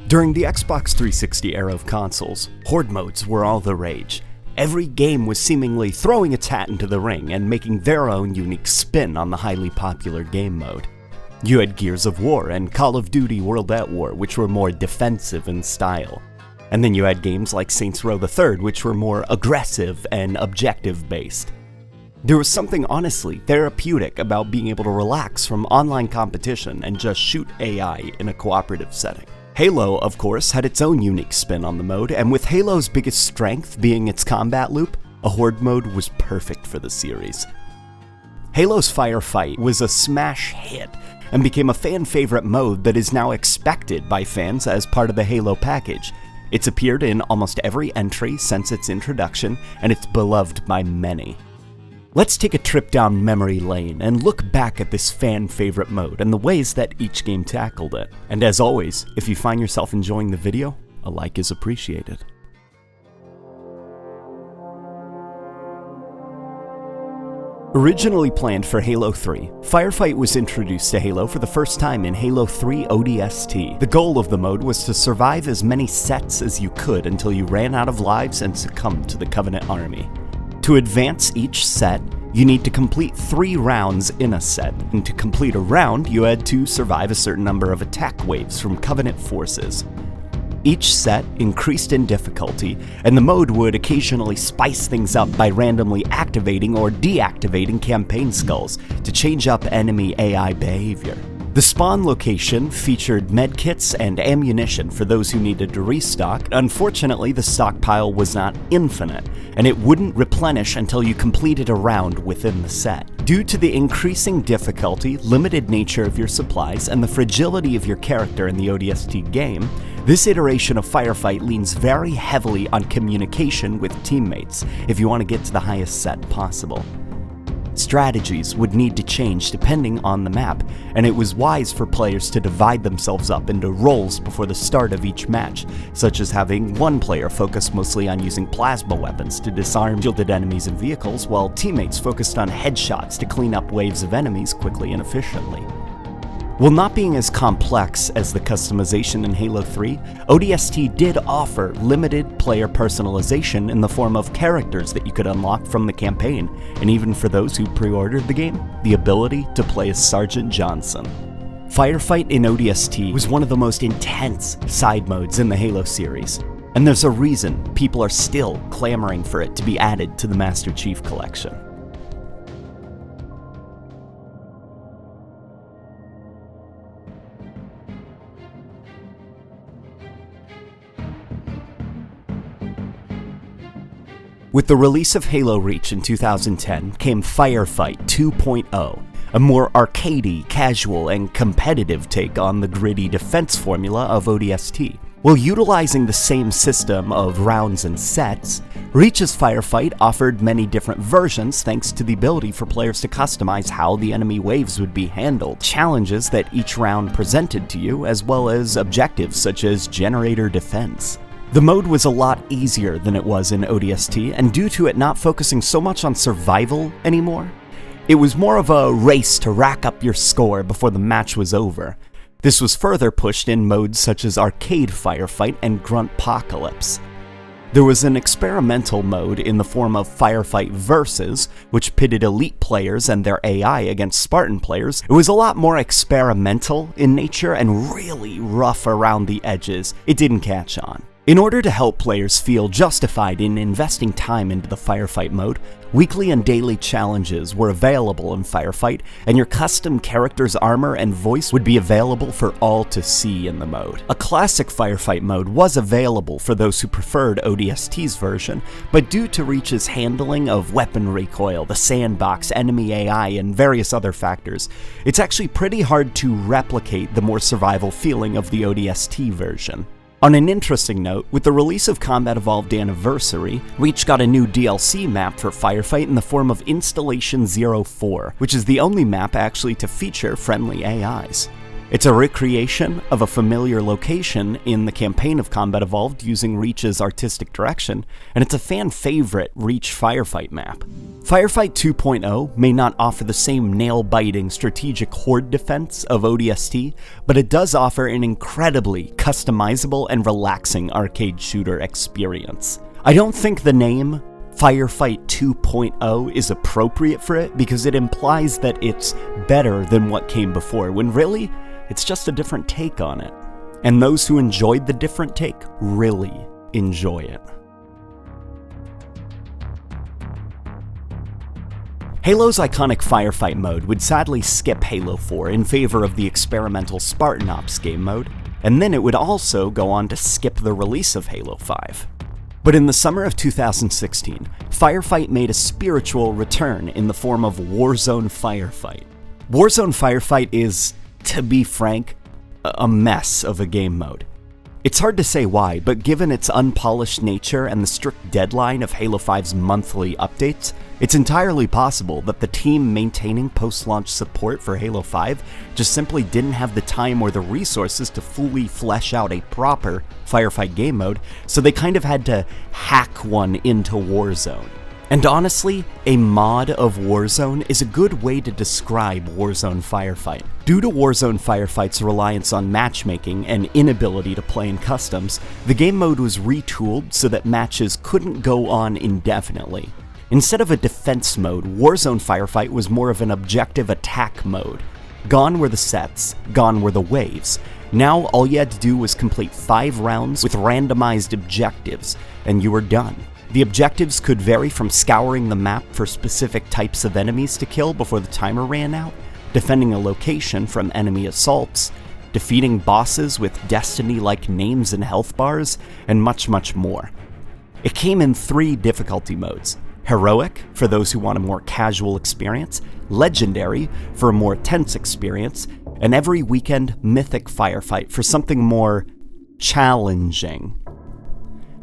During the Xbox 360 era of consoles, horde modes were all the rage. Every game was seemingly throwing its hat into the ring and making their own unique spin on the highly popular game mode. You had Gears of War and Call of Duty World at War, which were more defensive in style. And then you had games like Saints Row III, which were more aggressive and objective-based. There was something honestly therapeutic about being able to relax from online competition and just shoot AI in a cooperative setting. Halo, of course, had its own unique spin on the mode, and with Halo's biggest strength being its combat loop, a horde mode was perfect for the series. Halo's Firefight was a smash hit and became a fan-favorite mode that is now expected by fans as part of the Halo package. It's appeared in almost every entry since its introduction, and it's beloved by many. Let's take a trip down memory lane and look back at this fan-favorite mode and the ways that each game tackled it. And as always, if you find yourself enjoying the video, a like is appreciated. Originally planned for Halo 3, Firefight was introduced to Halo for the first time in Halo 3 ODST. The goal of the mode was to survive as many sets as you could until you ran out of lives and succumbed to the Covenant army. To advance each set, you need to complete 3 rounds in a set, and to complete a round, you had to survive a certain number of attack waves from Covenant forces. Each set increased in difficulty, and the mode would occasionally spice things up by randomly activating or deactivating campaign skulls to change up enemy AI behavior. The spawn location featured medkits and ammunition for those who needed to restock. Unfortunately, the stockpile was not infinite, and it wouldn't replenish until you completed a round within the set. Due to the increasing difficulty, limited nature of your supplies, and the fragility of your character in the ODST game, this iteration of Firefight leans very heavily on communication with teammates if you want to get to the highest set possible. Strategies would need to change depending on the map, and it was wise for players to divide themselves up into roles before the start of each match, such as having one player focus mostly on using plasma weapons to disarm shielded enemies and vehicles, while teammates focused on headshots to clean up waves of enemies quickly and efficiently. While not being as complex as the customization in Halo 3, ODST did offer limited player personalization in the form of characters that you could unlock from the campaign, and even for those who pre-ordered the game, the ability to play as Sergeant Johnson. Firefight in ODST was one of the most intense side modes in the Halo series, and there's a reason people are still clamoring for it to be added to the Master Chief Collection. With the release of Halo Reach in 2010 came Firefight 2.0, a more arcadey, casual, and competitive take on the gritty defense formula of ODST. While utilizing the same system of rounds and sets, Reach's Firefight offered many different versions thanks to the ability for players to customize how the enemy waves would be handled, challenges that each round presented to you, as well as objectives such as generator defense. The mode was a lot easier than it was in ODST, and due to it not focusing so much on survival anymore, it was more of a race to rack up your score before the match was over. This was further pushed in modes such as Arcade Firefight and Gruntpocalypse. There was an experimental mode in the form of Firefight Versus, which pitted elite players and their AI against Spartan players. It was a lot more experimental in nature and really rough around the edges. It didn't catch on. In order to help players feel justified in investing time into the Firefight mode, weekly and daily challenges were available in Firefight, and your custom character's armor and voice would be available for all to see in the mode. A classic Firefight mode was available for those who preferred ODST's version, but due to Reach's handling of weapon recoil, the sandbox, enemy AI, and various other factors, it's actually pretty hard to replicate the more survival feeling of the ODST version. On an interesting note, with the release of Combat Evolved Anniversary, Reach got a new DLC map for Firefight in the form of Installation 04, which is the only map actually to feature friendly AIs. It's a recreation of a familiar location in the campaign of Combat Evolved using Reach's artistic direction, and it's a fan favorite Reach Firefight map. Firefight 2.0 may not offer the same nail-biting strategic horde defense of ODST, but it does offer an incredibly customizable and relaxing arcade shooter experience. I don't think the name Firefight 2.0 is appropriate for it because it implies that it's better than what came before, when really, it's just a different take on it. And those who enjoyed the different take really enjoy it. Halo's iconic Firefight mode would sadly skip Halo 4 in favor of the experimental Spartan Ops game mode, and then it would also go on to skip the release of Halo 5. But in the summer of 2016, Firefight made a spiritual return in the form of Warzone Firefight. Warzone Firefight is, to be frank, a mess of a game mode. It's hard to say why, but given its unpolished nature and the strict deadline of Halo 5's monthly updates, it's entirely possible that the team maintaining post-launch support for Halo 5 just simply didn't have the time or the resources to fully flesh out a proper Firefight game mode, so they kind of had to hack one into Warzone. And honestly, a mod of Warzone is a good way to describe Warzone Firefight. Due to Warzone Firefight's reliance on matchmaking and inability to play in customs, the game mode was retooled so that matches couldn't go on indefinitely. Instead of a defense mode, Warzone Firefight was more of an objective attack mode. Gone were the sets, gone were the waves. Now all you had to do was complete 5 rounds with randomized objectives, and you were done. The objectives could vary from scouring the map for specific types of enemies to kill before the timer ran out, defending a location from enemy assaults, defeating bosses with Destiny-like names and health bars, and much, much more. It came in 3 difficulty modes: Heroic, for those who want a more casual experience, Legendary, for a more tense experience, and every weekend Mythic Firefight for something more challenging.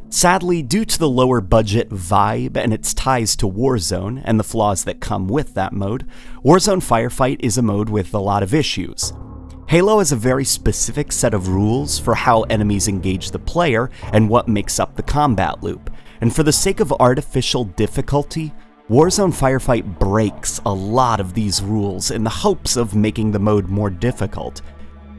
Sadly, due to the lower budget vibe and its ties to Warzone and the flaws that come with that mode, Warzone Firefight is a mode with a lot of issues. Halo has a very specific set of rules for how enemies engage the player and what makes up the combat loop, and for the sake of artificial difficulty, Warzone Firefight breaks a lot of these rules in the hopes of making the mode more difficult.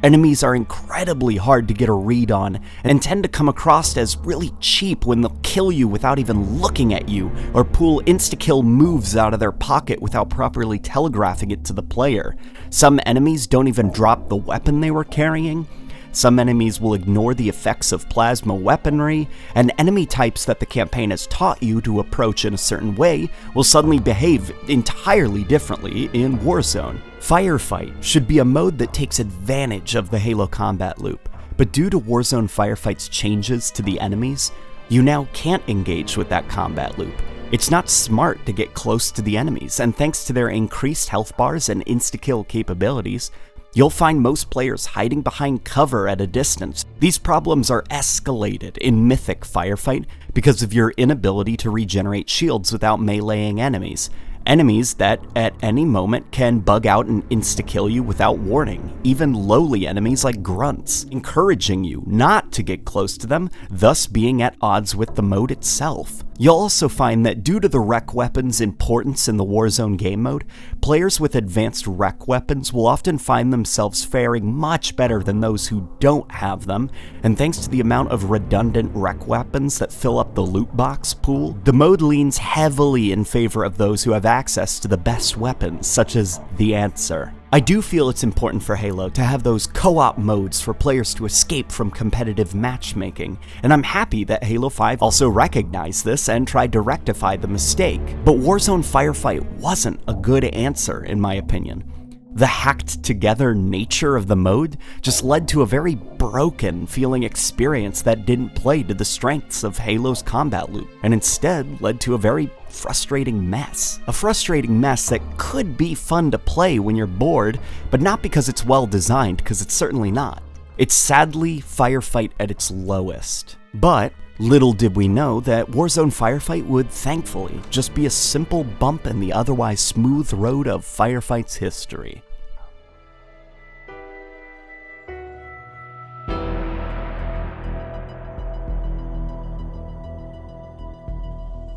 Enemies are incredibly hard to get a read on and tend to come across as really cheap when they'll kill you without even looking at you, or pull insta-kill moves out of their pocket without properly telegraphing it to the player. Some enemies don't even drop the weapon they were carrying. Some enemies will ignore the effects of plasma weaponry, and enemy types that the campaign has taught you to approach in a certain way will suddenly behave entirely differently in Warzone. Firefight should be a mode that takes advantage of the Halo combat loop, but due to Warzone Firefight's changes to the enemies, you now can't engage with that combat loop. It's not smart to get close to the enemies, and thanks to their increased health bars and insta-kill capabilities, you'll find most players hiding behind cover at a distance. These problems are escalated in Mythic Firefight because of your inability to regenerate shields without meleeing enemies. Enemies that, at any moment, can bug out and insta-kill you without warning, even lowly enemies like grunts, encouraging you not to get close to them, thus being at odds with the mode itself. You'll also find that due to the rec weapon's importance in the Warzone game mode, players with advanced rec weapons will often find themselves faring much better than those who don't have them, and thanks to the amount of redundant rec weapons that fill up the loot box pool, the mode leans heavily in favor of those who have access to the best weapons, such as the Answer. I do feel it's important for Halo to have those co-op modes for players to escape from competitive matchmaking, and I'm happy that Halo 5 also recognized this and tried to rectify the mistake. But Warzone Firefight wasn't a good answer, in my opinion. The hacked-together nature of the mode just led to a very broken feeling experience that didn't play to the strengths of Halo's combat loop, and instead led to a very frustrating mess. A frustrating mess that could be fun to play when you're bored, but not because it's well designed, because it's certainly not. It's sadly Firefight at its lowest. But little did we know that Warzone Firefight would thankfully just be a simple bump in the otherwise smooth road of Firefight's history.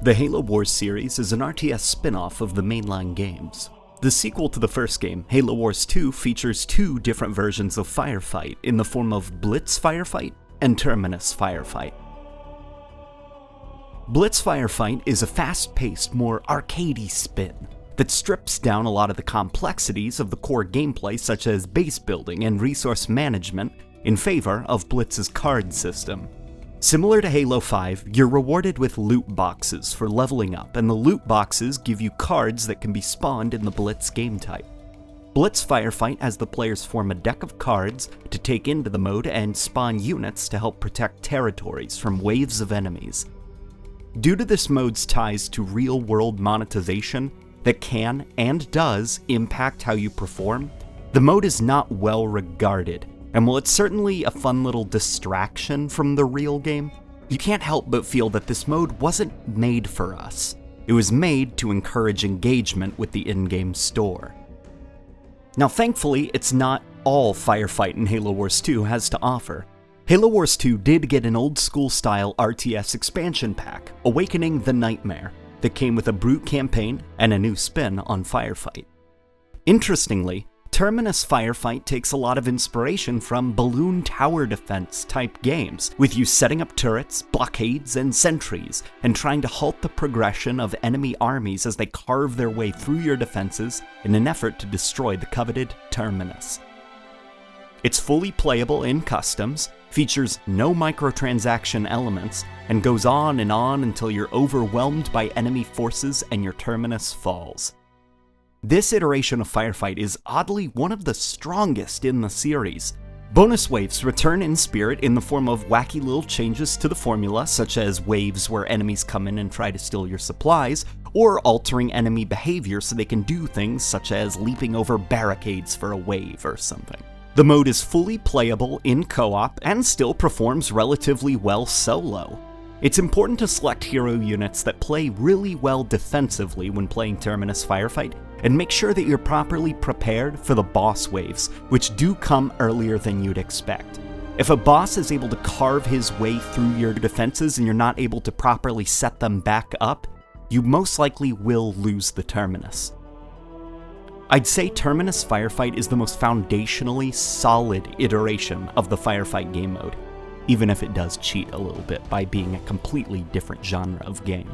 The Halo Wars series is an RTS spin-off of the mainline games. The sequel to the first game, Halo Wars 2, features two different versions of Firefight in the form of Blitz Firefight and Terminus Firefight. Blitz Firefight is a fast-paced, more arcadey spin that strips down a lot of the complexities of the core gameplay such as base building and resource management in favor of Blitz's card system. Similar to Halo 5, you're rewarded with loot boxes for leveling up, and the loot boxes give you cards that can be spawned in the Blitz game type. Blitz Firefight has the players form a deck of cards to take into the mode and spawn units to help protect territories from waves of enemies. Due to this mode's ties to real-world monetization that can and does impact how you perform, the mode is not well regarded. And while it's certainly a fun little distraction from the real game, you can't help but feel that this mode wasn't made for us. It was made to encourage engagement with the in-game store. Now thankfully, it's not all Firefight in Halo Wars 2 has to offer. Halo Wars 2 did get an old-school-style RTS expansion pack, Awakening the Nightmare, that came with a brute campaign and a new spin on Firefight. Interestingly, Terminus Firefight takes a lot of inspiration from balloon tower defense type games, with you setting up turrets, blockades, and sentries, and trying to halt the progression of enemy armies as they carve their way through your defenses in an effort to destroy the coveted Terminus. It's fully playable in customs, features no microtransaction elements, and goes on until you're overwhelmed by enemy forces and your Terminus falls. This iteration of Firefight is oddly one of the strongest in the series. Bonus waves return in spirit in the form of wacky little changes to the formula, such as waves where enemies come in and try to steal your supplies, or altering enemy behavior so they can do things such as leaping over barricades for a wave or something. The mode is fully playable in co-op and still performs relatively well solo. It's important to select hero units that play really well defensively when playing Terminus Firefight, and make sure that you're properly prepared for the boss waves, which do come earlier than you'd expect. If a boss is able to carve his way through your defenses and you're not able to properly set them back up, you most likely will lose the Terminus. I'd say Terminus Firefight is the most foundationally solid iteration of the Firefight game mode, even if it does cheat a little bit by being a completely different genre of game.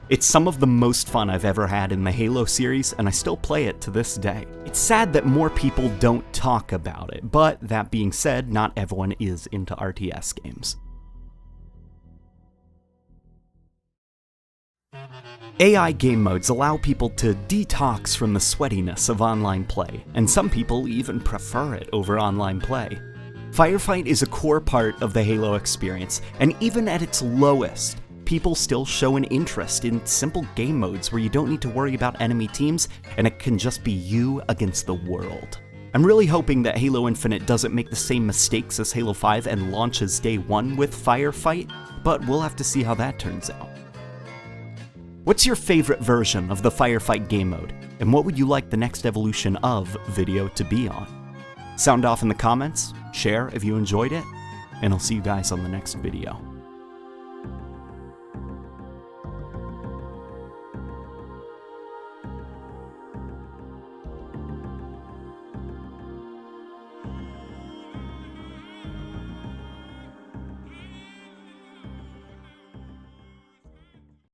It's some of the most fun I've ever had in the Halo series, and I still play it to this day. It's sad that more people don't talk about it, but that being said, not everyone is into RTS games. AI game modes allow people to detox from the sweatiness of online play, and some people even prefer it over online play. Firefight is a core part of the Halo experience, and even at its lowest, people still show an interest in simple game modes where you don't need to worry about enemy teams and it can just be you against the world. I'm really hoping that Halo Infinite doesn't make the same mistakes as Halo 5 and launches day one with Firefight, but we'll have to see how that turns out. What's your favorite version of the Firefight game mode, and what would you like the next evolution of video to be on? Sound off in the comments, share if you enjoyed it, and I'll see you guys on the next video.